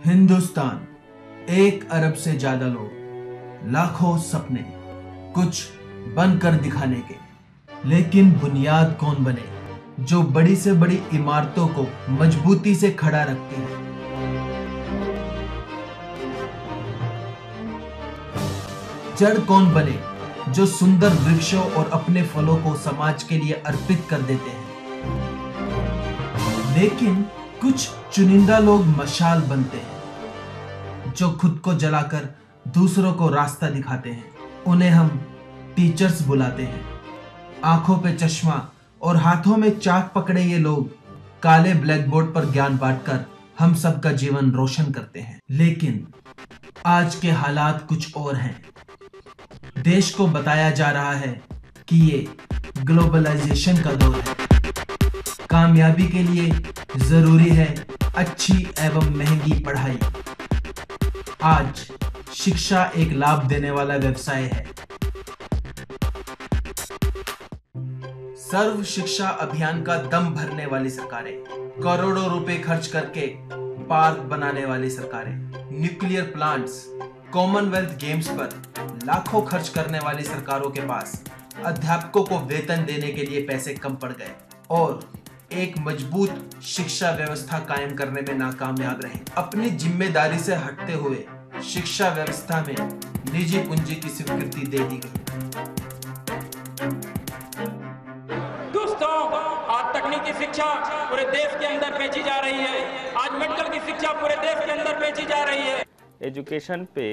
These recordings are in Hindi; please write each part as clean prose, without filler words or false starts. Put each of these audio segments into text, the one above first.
हिंदुस्तान, 1 अरब से ज्यादा लोग, लाखों सपने, कुछ बनकर दिखाने के। लेकिन बुनियाद कौन बने जो बड़ी से बड़ी इमारतों को मजबूती से खड़ा रखती है? जड़ कौन बने जो सुंदर वृक्षों और अपने फलों को समाज के लिए अर्पित कर देते हैं? लेकिन कुछ चुनिंदा लोग मशाल बनते हैं जो खुद को जलाकर दूसरों को रास्ता दिखाते हैं। उन्हें हम टीचर्स बुलाते हैं। आंखों पे चश्मा और हाथों में चाक पकड़े ये लोग काले ब्लैक बोर्ड पर ज्ञान बांटकर हम सबका जीवन रोशन करते हैं। लेकिन आज के हालात कुछ और हैं। देश को बताया जा रहा है कि ये ग्लोबलाइजेशन का दौर है। कामयाबी के लिए जरूरी है अच्छी एवं महंगी पढ़ाई। आज शिक्षा एक लाभ देने वाला व्यवसाय है। सर्व शिक्षा अभियान का दम भरने वाली सरकारें, करोड़ों रुपए खर्च करके पार्क बनाने वाली सरकारें, न्यूक्लियर प्लांट्स, कॉमनवेल्थ गेम्स पर लाखों खर्च करने वाली सरकारों के पास अध्यापकों को वेतन देने के लिए पैसे कम पड़ गए और एक मजबूत शिक्षा व्यवस्था कायम करने में नाकामयाब रहे। अपनी जिम्मेदारी से हटते हुए शिक्षा व्यवस्था में निजी पूंजी की स्वीकृति दे दी गई। दोस्तों, आज तकनीकी शिक्षा पूरे देश के अंदर बेची जा रही है। आज मेडिकल की शिक्षा पूरे देश के अंदर बेची जा रही है। एजुकेशन पे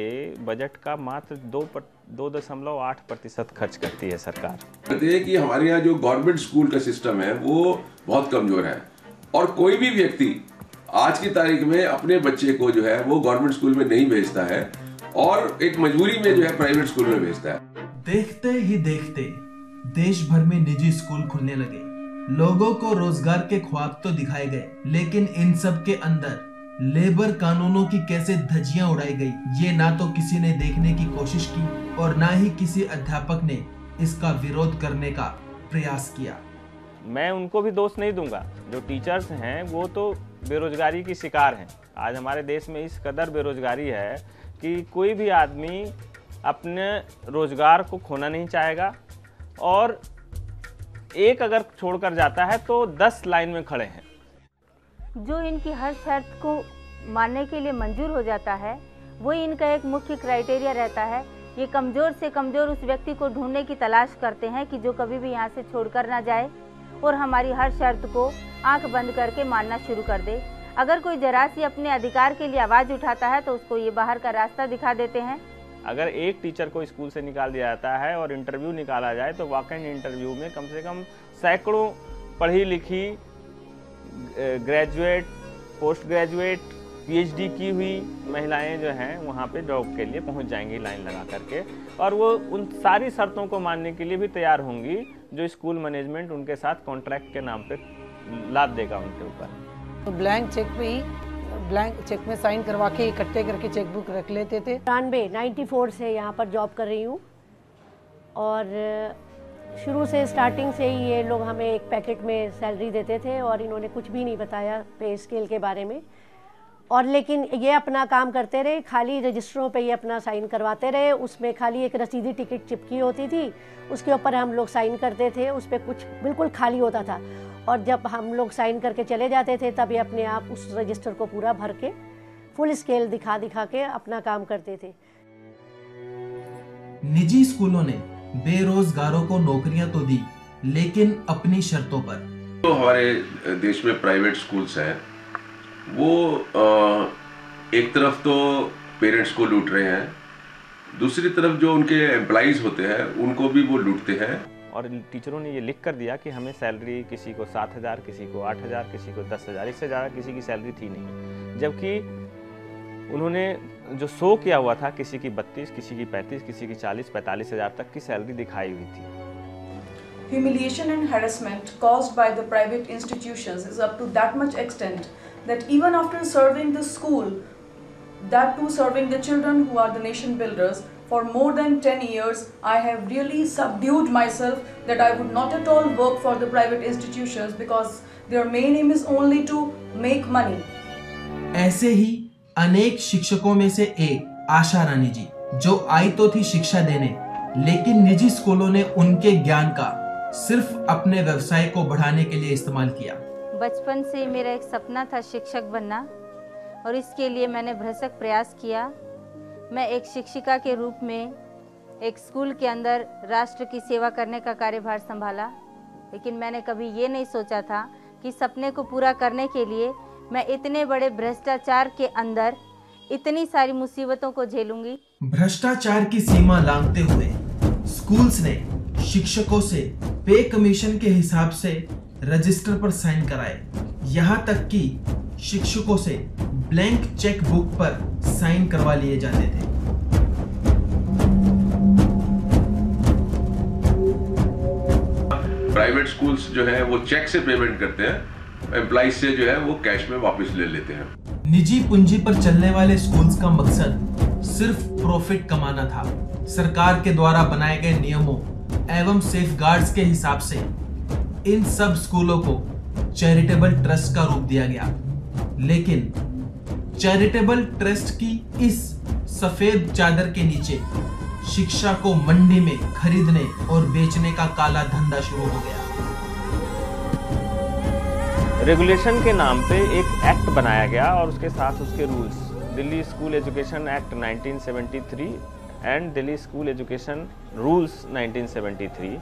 बजट का मात्र 2.8% खर्च करती है सरकार। कहते हैं कि हमारे यहाँ जो गवर्नमेंट स्कूल का सिस्टम है वो बहुत कमजोर है और कोई भी व्यक्ति आज की तारीख में अपने बच्चे को जो है वो गवर्नमेंट स्कूल में नहीं भेजता है और एक मजबूरी में जो है प्राइवेट स्कूल में भेजता है। देखते ही देखते देश भर में निजी स्कूल खुलने लगे। लोगों को रोजगार के ख्वाब तो दिखाए गए, लेकिन इन सब के अंदर लेबर कानूनों की कैसे धज्जियां उड़ाई गई, ये ना तो किसी ने देखने की कोशिश की और ना ही किसी अध्यापक ने इसका विरोध करने का प्रयास किया। मैं उनको भी दोष नहीं दूंगा। जो टीचर्स हैं वो तो बेरोजगारी की शिकार हैं। आज हमारे देश में इस कदर बेरोजगारी है कि कोई भी आदमी अपने रोजगार को खोना नहीं चाहेगा और एक अगर छोड़कर जाता है तो 10 लाइन में खड़े हैं। जो इनकी हर शर्त को मानने के लिए मंजूर हो जाता है वही इनका एक मुख्य क्राइटेरिया रहता है। ये कमज़ोर से कमज़ोर उस व्यक्ति को ढूंढने की तलाश करते हैं कि जो कभी भी यहाँ से छोड़कर ना जाए और हमारी हर शर्त को आंख बंद करके मानना शुरू कर दे। अगर कोई जरा सी अपने अधिकार के लिए आवाज़ उठाता है तो उसको ये बाहर का रास्ता दिखा देते हैं। अगर एक टीचर को स्कूल से निकाल दिया जाता है और इंटरव्यू निकाला जाए तो वॉक-इन इंटरव्यू में कम से कम सैकड़ों पढ़ी लिखी ग्रेजुएट, पोस्ट ग्रेजुएट, पीएचडी की हुई महिलाएं जो हैं वहाँ पे जॉब के लिए पहुँच जाएंगी लाइन लगा करके और वो उन सारी शर्तों को मानने के लिए भी तैयार होंगी जो स्कूल मैनेजमेंट उनके साथ कॉन्ट्रैक्ट के नाम पे लाद देगा उनके ऊपर। तो ब्लैंक चेक में साइन करवा के इकट्ठे करके चेकबुक रख लेते थे। 94 से यहाँ पर जॉब कर रही हूँ और शुरू से स्टार्टिंग से ही ये लोग हमें एक पैकेट में सैलरी देते थे और इन्होंने कुछ भी नहीं बताया पे स्केल के बारे में। और लेकिन ये अपना काम करते रहे, खाली रजिस्टरों पे ये अपना साइन करवाते रहे। उसमें खाली एक रसीदी टिकट चिपकी होती थी, उसके ऊपर हम लोग साइन करते थे। उस पर कुछ बिल्कुल खाली होता था और जब हम लोग साइन करके चले जाते थे तब ये अपने आप उस रजिस्टर को पूरा भर के फुल स्केल दिखा के अपना काम करते थे। निजी स्कूलों ने बेरोजगारों को नौकरियां तो दी, लेकिन अपनी शर्तों पर। तो हमारे देश में प्राइवेट स्कूल्स हैं वो एक तरफ तो पेरेंट्स को लूट रहे हैं, दूसरी तरफ जो उनके एम्प्लॉइज होते हैं उनको भी वो लूटते हैं। और टीचरों ने ये लिख कर दिया कि हमें सैलरी किसी को 7,000, किसी को 8,000, किसी को 10,000, इससे ज़्यादा किसी की सैलरी थी नहीं। जबकि उन्होंने जो शो किया हुआ था किसी की 32, किसी की 35, किसी की 40-45 हज़ार तक की सैलरी दिखाई हुई थी। Humiliation and harassment caused by the private institutions is up to that much extent that even after serving the school, that too serving the children who are the nation builders, for more than 10 years, I have really subdued myself that I would not at all work for the private institutions because their main aim is only to make money. ऐसे ही अनेक शिक्षकों में से एक आशा रानी जी, जो आई तो थी शिक्षा देने, लेकिन निजी स्कूलों ने उनके ज्ञान का सिर्फ अपने व्यवसाय को बढ़ाने के लिए इस्तेमाल किया। बचपन से मेरा एक सपना था शिक्षक बनना, और इसके लिए मैंने भरसक प्रयास किया। मैं एक शिक्षिका के रूप में एक स्कूल के अंदर राष्ट्र की सेवा करने का कार्यभार संभाला, लेकिन मैंने कभी ये नहीं सोचा था कि सपने को पूरा करने के लिए मैं इतने बड़े भ्रष्टाचार के अंदर इतनी सारी मुसीबतों को झेलूंगी। भ्रष्टाचार की सीमा लांघते हुए स्कूल्स ने शिक्षकों से पे कमीशन के हिसाब से रजिस्टर पर साइन कराए, यहाँ तक कि शिक्षकों से ब्लैंक चेक बुक पर साइन करवा लिए जाते थे। प्राइवेट स्कूल्स जो है वो चेक से पेमेंट करते हैं, एम्प्लॉइज से जो है वो कैश में वापस ले लेते हैं। निजी पूंजी पर चलने वाले स्कूल्स का मकसद सिर्फ प्रॉफिट कमाना था। सरकार के द्वारा बनाए गए नियमों एवं सेफगार्ड्स के हिसाब से इन सब स्कूलों को चैरिटेबल ट्रस्ट का रूप दिया गया, लेकिन चैरिटेबल ट्रस्ट की इस सफेद चादर के नीचे शिक्षा को मंडी में खरीदने और बेचने का काला धंधा शुरू हो गया। रेगुलेशन के नाम पे एक एक्ट बनाया गया और उसके साथ उसके rules, Delhi school education act 1973 and Delhi school education rules 1973,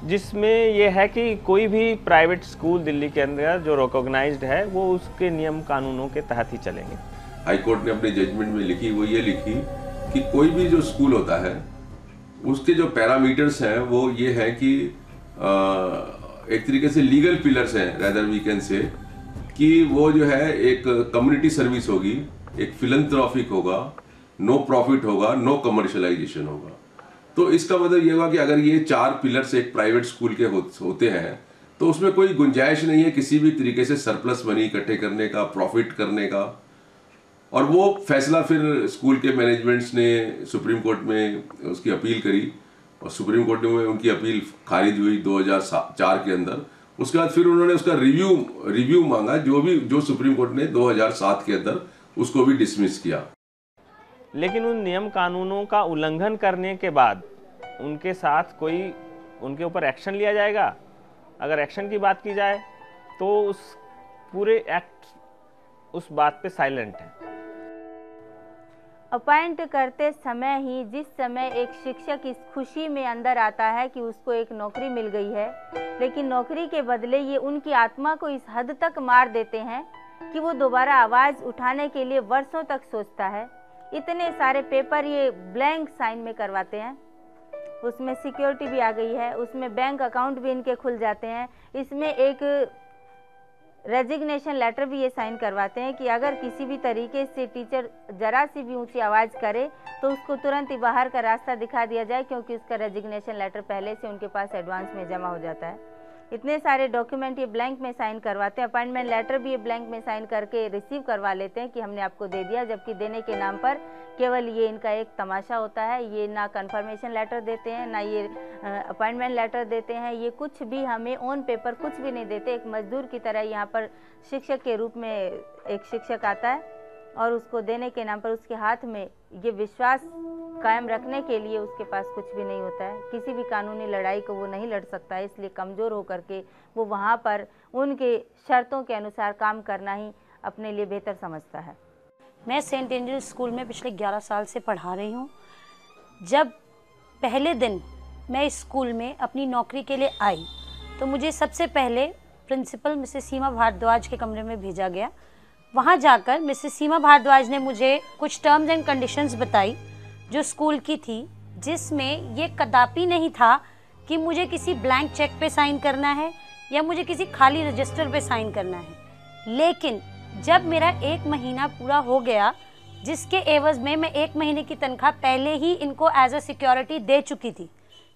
जिसमें यह है कि कोई भी प्राइवेट स्कूल दिल्ली के अंदर जो रिकॉग्नाइज्ड है वो उसके नियम कानूनों के तहत ही चलेंगे। हाई कोर्ट ने अपने जजमेंट में लिखी वो ये लिखी कि कोई भी जो स्कूल होता है उसके जो पैरामीटर्स हैं वो ये है कि एक तरीके से लीगल पिलर्स हैं, रेदर वी कैन से, कि वो जो है एक कम्युनिटी सर्विस होगी, एक फिलैंथ्रोपिक होगा, नो प्रॉफिट होगा, नो कमर्शियलाइजेशन होगा। तो इसका मतलब ये हुआ कि अगर ये 4 पिलर्स एक प्राइवेट स्कूल के होते हैं तो उसमें कोई गुंजाइश नहीं है किसी भी तरीके से सरप्लस मनी इकट्ठे करने का, प्रॉफिट करने का। और वो फैसला फिर स्कूल के मैनेजमेंट्स ने सुप्रीम कोर्ट में उसकी अपील करी और सुप्रीम कोर्ट में उनकी अपील खारिज हुई 2004 के अंदर। उसके बाद फिर उन्होंने उसका रिव्यू मांगा, जो सुप्रीम कोर्ट ने 2007 के अंदर उसको भी डिसमिस किया। लेकिन उन नियम कानूनों का उल्लंघन करने के बाद उनके साथ कोई उनके ऊपर एक्शन लिया जाएगा। अगर एक्शन की बात की जाए तो उस पूरे एक्ट उस बात पे साइलेंट है। अपॉइंट करते समय ही जिस समय एक शिक्षक इस खुशी में अंदर आता है कि उसको एक नौकरी मिल गई है, लेकिन नौकरी के बदले ये उनकी आत्मा को इस हद तक मार देते हैं कि वो दोबारा आवाज़ उठाने के लिए वर्षों तक सोचता है। इतने सारे पेपर ये ब्लैंक साइन में करवाते हैं, उसमें सिक्योरिटी भी आ गई है, उसमें बैंक अकाउंट भी इनके खुल जाते हैं, इसमें एक रेजिग्नेशन लेटर भी ये साइन करवाते हैं कि अगर किसी भी तरीके से टीचर जरा सी भी ऊंची आवाज़ करे तो उसको तुरंत ही बाहर का रास्ता दिखा दिया जाए, क्योंकि उसका रेजिग्नेशन लेटर पहले से उनके पास एडवांस में जमा हो जाता है। इतने सारे डॉक्यूमेंट ये ब्लैंक में साइन करवाते हैं। अपॉइंटमेंट लेटर भी ये ब्लैंक में साइन करके रिसीव करवा लेते हैं कि हमने आपको दे दिया, जबकि देने के नाम पर केवल ये इनका एक तमाशा होता है। ये ना कंफर्मेशन लेटर देते हैं, ना ये अपॉइंटमेंट लेटर देते हैं, ये कुछ भी हमें ऑन पेपर कुछ भी नहीं देते। एक मजदूर की तरह यहाँ पर शिक्षक के रूप में एक शिक्षक आता है और उसको देने के नाम पर उसके हाथ में ये विश्वास कायम रखने के लिए उसके पास कुछ भी नहीं होता है। किसी भी कानूनी लड़ाई को वो नहीं लड़ सकता है, इसलिए कमज़ोर होकर के वो वहाँ पर उनके शर्तों के अनुसार काम करना ही अपने लिए बेहतर समझता है। मैं सेंट एंड्रयूज स्कूल में पिछले 11 साल से पढ़ा रही हूँ। जब पहले दिन मैं इस स्कूल में अपनी नौकरी के लिए आई तो मुझे सबसे पहले प्रिंसिपल मिसेस सीमा भारद्वाज के कमरे में भेजा गया। वहाँ जाकर मिसेस सीमा भारद्वाज ने मुझे कुछ टर्म्स एंड कंडीशंस बताई जो स्कूल की थी, जिसमें ये कदापि नहीं था कि मुझे किसी ब्लैंक चेक पे साइन करना है या मुझे किसी खाली रजिस्टर पे साइन करना है। लेकिन जब मेरा 1 महीना पूरा हो गया, जिसके एवज में मैं 1 महीने की तनख्वाह पहले ही इनको एज अ सिक्योरिटी दे चुकी थी,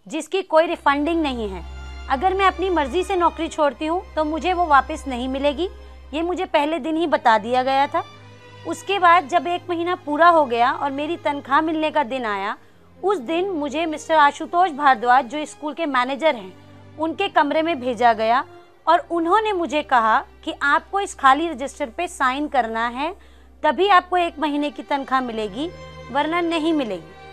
जिसकी कोई रिफंडिंग नहीं है। अगर मैं अपनी मर्जी से नौकरी छोड़ती हूँ तो मुझे वो वापस नहीं मिलेगी, ये मुझे पहले दिन ही बता दिया गया था। उसके बाद जब 1 महीना पूरा हो गया और मेरी तनख्वाह मिलने का दिन आया, उस दिन मुझे मिस्टर आशुतोष भारद्वाज जो स्कूल के मैनेजर हैं उनके कमरे में भेजा गया और उन्होंने मुझे कहा कि आपको इस खाली रजिस्टर पे साइन करना है तभी आपको 1 महीने की तनख्वाह मिलेगी, वरना नहीं मिलेगी।